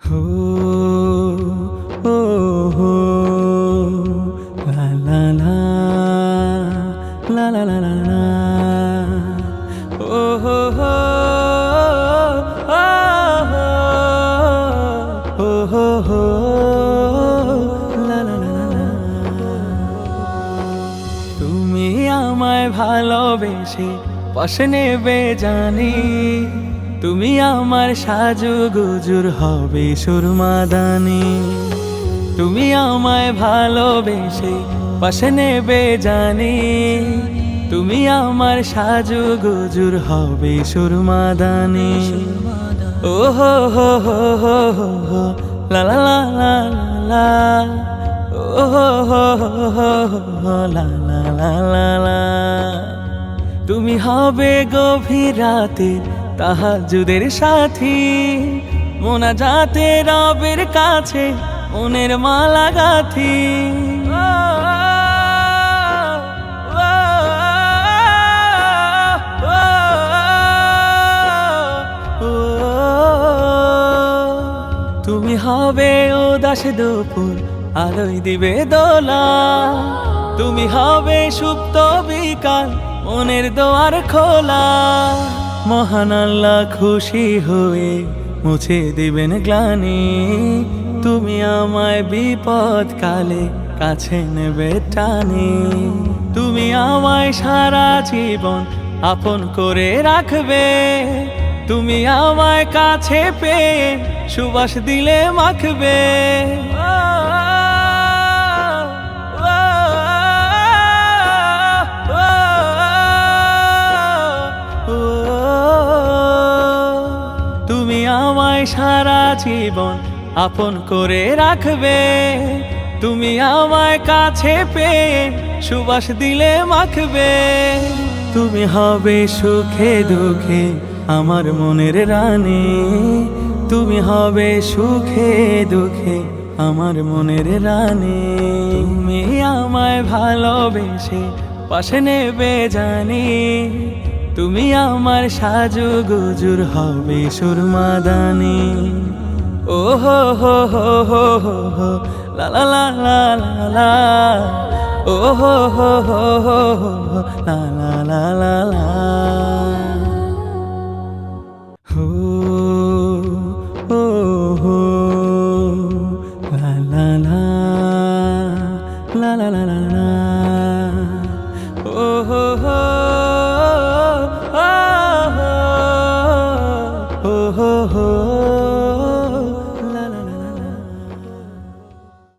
হো ও হো লা লা লা লা লা লা লা লা ও হো হো ও হো হো লা লা লা লা লা। তুমি আমায় ভালোবেসে পাশে নেবে জানি, তুমি আমার সাজুগুজুর হবে সুরমাদানি। তুমি আমায় ভালোবেসে পাশে নেবে জানি, তুমি আমার সাজুগুজুর হবে সুরমাদানি। ও হো হো হো হো হো হো লা লা লা লা লা, ও হো হো হো হো হো লা লা লা লা লা। তুমি হবে গভীর রাতে তাহাজ্জুদের সাথী, মোনাজাতে রবের কাছে মনের মালা গাথি। তুমি হবে উদাস দুপুর আলোয় দিবে দোলা, তুমি হবে সুপ্ত বিকাল মনের দোয়ার খোলা। মহান আল্লাহ খুশি হয়ে মুছে দিবেন গ্লানি, তুমি আমায় বিপদ কালে কাছে নেবে টানি। তুমি আমায় সারা জীবন আপন করে রাখবে, তুমি আমায় কাছে পেয়ে সুবাস দিলে মাখবে। তুমি আমায় সারা জীবন আপন করে রাখবে, তুমি আমায় কাছে পেয়ে সুবাস দিলে মাখবে। তুমি হবে সুখে দুঃখে আমার মনের রানী, তুমি হবে সুখে দুঃখে আমার মনের রানী। তুমি আমায় ভালোবেসে পাশে নেবে জানি, তুমি আমার সাজুগুজুর হবে সুরমাদানি। ও হো হো হো হো হো হো লা লা লা লা লা লা, ও হো হো হো হো হো লা লা লা লা লা।